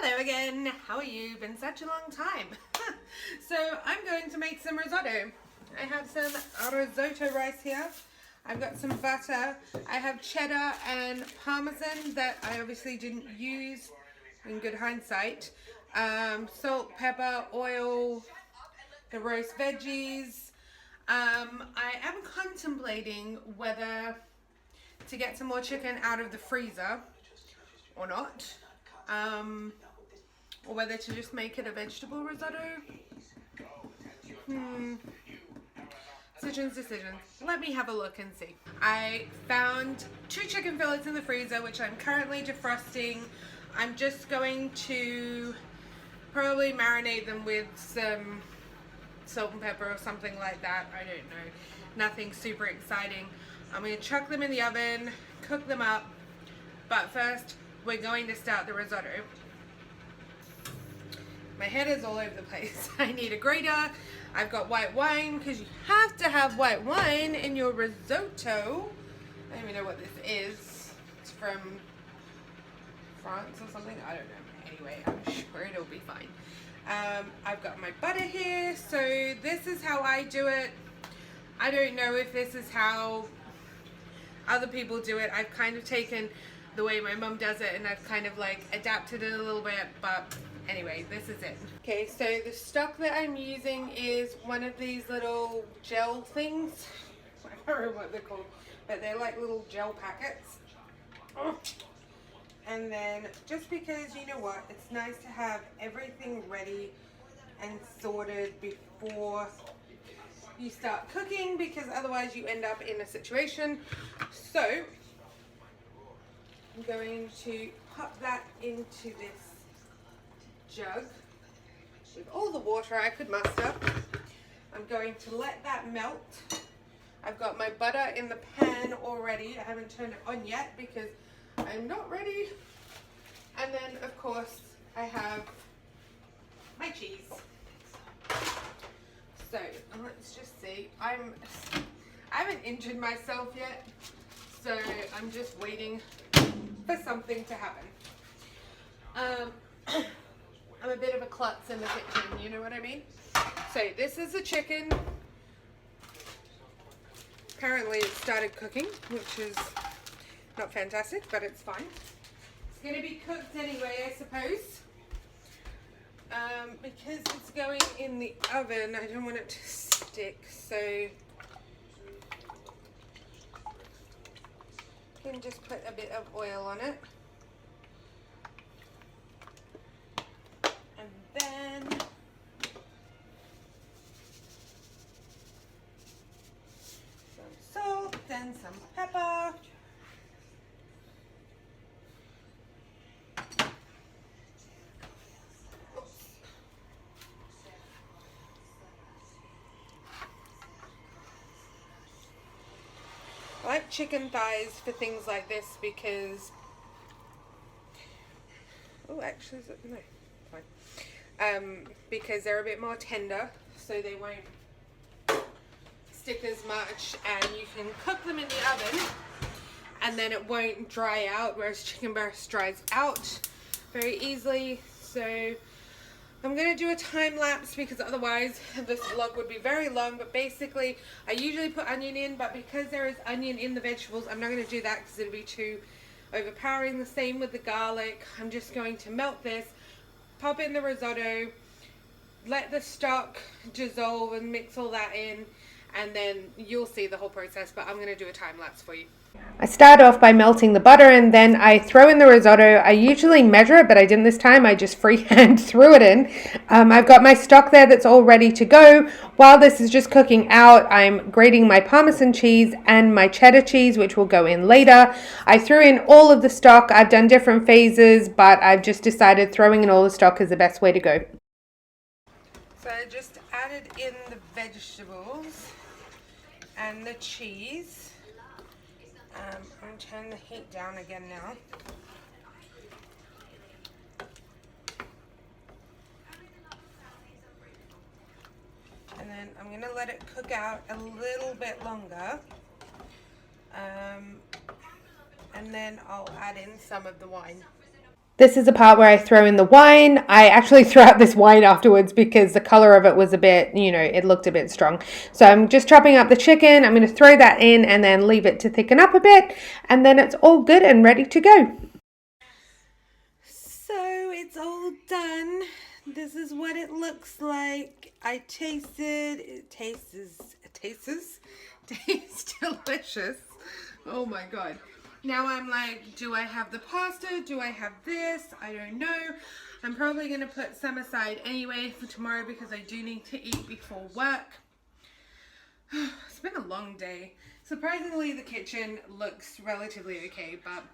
Hello again, how are you? Been such a long time. So I'm going to make some risotto. I have some risotto rice here. I've got some butter. I have cheddar and parmesan that I obviously didn't use in good hindsight. Salt, pepper, oil, the roast veggies. I am contemplating whether to get some more chicken out of the freezer or not. Or whether to just make it a vegetable risotto. Decisions. Let me have a look and see. I found 2 chicken fillets in the freezer, which I'm currently defrosting. I'm just going to probably marinate them with some salt and pepper or something like that. I don't know. Nothing super exciting. I'm going to chuck them in the oven, cook them up. But first, we're going to start the risotto. My head is all over the place. I need a grater. I've got white wine because you have to have white wine in your risotto. I don't even know what this is. It's from France or something. I don't know. Anyway, I'm sure it'll be fine. I've got my butter here. So this is how I do it. I don't know if this is how other people do it. I've kind of taken the way my mum does it and I've kind of like adapted it a little bit, but anyway, this is it. Okay, so the stock that I'm using is one of these little gel things. I don't know what they're called, but they're like little gel packets. And then just because, you know what, it's nice to have everything ready and sorted before you start cooking, because otherwise you end up in a situation. So I'm going to pop that into this jug with all the water I could muster. I'm going to let that melt. I've got my butter in the pan already. I haven't turned it on yet because I'm not ready. And then of course I have my cheese. So let's just see. I haven't injured myself yet, so I'm just waiting for something to happen. I'm a bit of a klutz in the kitchen, you know what I mean? So this is the chicken. Apparently it started cooking, which is not fantastic, but it's fine. It's going to be cooked anyway, I suppose. Because it's going in the oven, I don't want it to stick, so you can just put a bit of oil on it. And then some salt and some pepper. I like chicken thighs for things like this because, oh, actually, no, fine. Because they're a bit more tender, so they won't stick as much, and you can cook them in the oven, and then it won't dry out, whereas chicken breast dries out very easily. So I'm going to do a time lapse because otherwise this vlog would be very long, but basically I usually put onion in, but because there is onion in the vegetables, I'm not going to do that because it'll be too overpowering. The same with the garlic. I'm just going to melt this, pop in the risotto, let the stock dissolve and mix all that in, and then you'll see the whole process, but I'm going to do a time lapse for you. I start off by melting the butter and then I throw in the risotto. I usually measure it, but I didn't this time. I just freehand threw it in. I've got my stock there that's all ready to go. While this is just cooking out, I'm grating my Parmesan cheese and my cheddar cheese, which will go in later. I threw in all of the stock. I've done different phases, but I've just decided throwing in all the stock is the best way to go. So I just added in the vegetables and the cheese. I'm going to turn the heat down again now. And then I'm going to let it cook out a little bit longer. And then I'll add in some of the wine. This is a part where I throw in the wine. I actually threw out this wine afterwards because the color of it was a bit, you know, it looked a bit strong. So I'm just chopping up the chicken. I'm going to throw that in and then leave it to thicken up a bit. And then it's all good and ready to go. So it's all done. This is what it looks like. I tasted. It tastes delicious. Oh my God. Now I'm like, do I have the pasta? Do I have this? I don't know. I'm probably going to put some aside anyway for tomorrow because I do need to eat before work. It's been a long day. Surprisingly, the kitchen looks relatively okay, but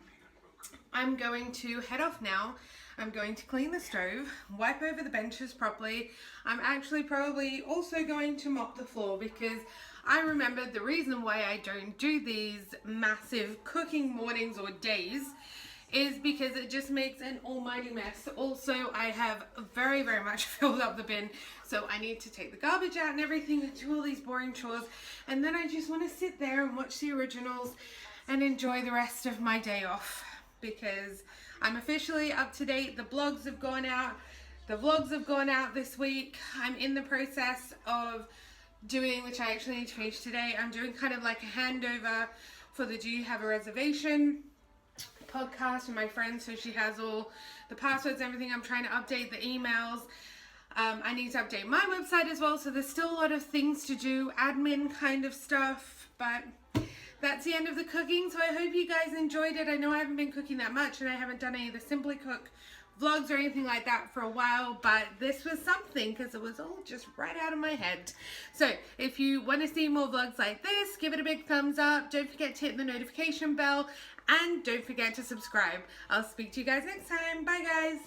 I'm going to head off now. I'm going to clean the stove, wipe over the benches properly. I'm actually probably also going to mop the floor because I remembered the reason why I don't do these massive cooking mornings or days is because it just makes an almighty mess. Also, I have very, very much filled up the bin, so I need to take the garbage out and everything and do all these boring chores. And then I just want to sit there and watch the originals and enjoy the rest of my day off because I'm officially up to date. The blogs have gone out. The vlogs have gone out this week. I'm in the process of doing, which I actually need to finish today, I'm doing kind of like a handover for the Do You Have a Reservation podcast with my friend, so she has all the passwords and everything. I'm trying to update the emails. I need to update my website as well, so there's still a lot of things to do, admin kind of stuff, but that's the end of the cooking. So I hope you guys enjoyed it. I know I haven't been cooking that much and I haven't done any of the Simply Cook vlogs or anything like that for a while, but this was something because it was all just right out of my head. So if you want to see more vlogs like this, give it a big thumbs up. Don't forget to hit the notification bell and don't forget to subscribe. I'll speak to you guys next time. Bye guys.